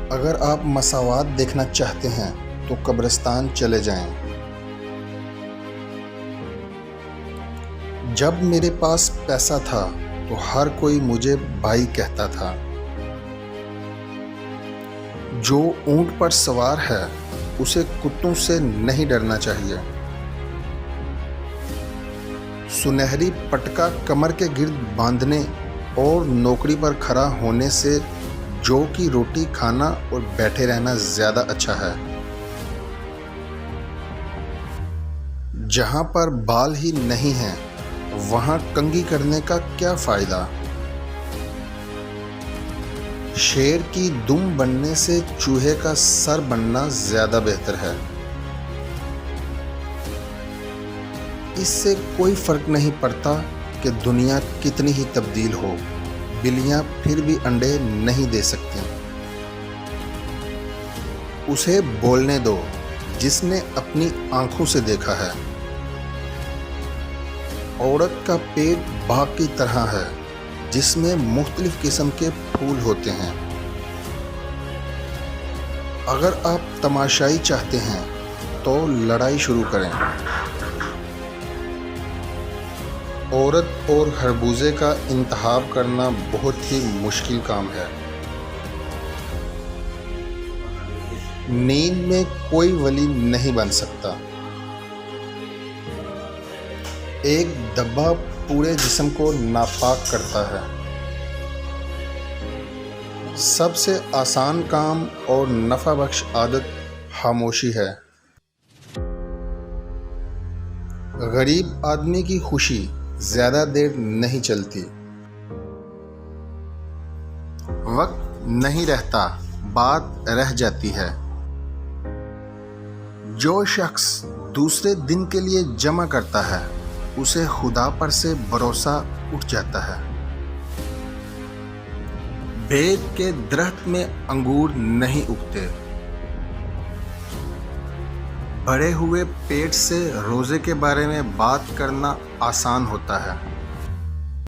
اگر آپ مساوات دیکھنا چاہتے ہیں تو قبرستان چلے جائیں۔ جب میرے پاس پیسہ تھا تو ہر کوئی مجھے بھائی کہتا تھا۔ جو اونٹ پر سوار ہے اسے کتوں سے نہیں ڈرنا چاہیے۔ سنہری پٹکا کمر کے گرد باندھنے اور نوکری پر کھڑا ہونے سے جو کی روٹی کھانا اور بیٹھے رہنا زیادہ اچھا ہے۔ جہاں پر بال ہی نہیں ہیں وہاں کنگھی کرنے کا کیا فائدہ؟ شیر کی دم بننے سے چوہے کا سر بننا زیادہ بہتر ہے۔ اس سے کوئی فرق نہیں پڑتا کہ دنیا کتنی ہی تبدیل ہو، بلیاں پھر بھی انڈے نہیں دے سکتی۔ اسے بولنے دو جس نے اپنی آنکھوں سے دیکھا ہے۔ عورت کا پیٹ باغ کی طرح ہے جس میں مختلف قسم کے پھول ہوتے ہیں۔ اگر آپ تماشائی چاہتے ہیں تو لڑائی شروع کریں۔ عورت اور خربوزے کا انتخاب کرنا بہت ہی مشکل کام ہے۔ نیند میں کوئی ولی نہیں بن سکتا۔ ایک دبا پورے جسم کو ناپاک کرتا ہے۔ سب سے آسان کام اور نفع بخش عادت خاموشی ہے۔ غریب آدمی کی خوشی زیادہ دیر نہیں چلتی۔ وقت نہیں رہتا، بات رہ جاتی ہے۔ جو شخص دوسرے دن کے لیے جمع کرتا ہے اسے خدا پر سے بھروسہ اٹھ جاتا ہے۔ بید کے درخت میں انگور نہیں اگتے۔ بھرے ہوئے پیٹ سے روزے کے بارے میں بات کرنا آسان ہوتا ہے۔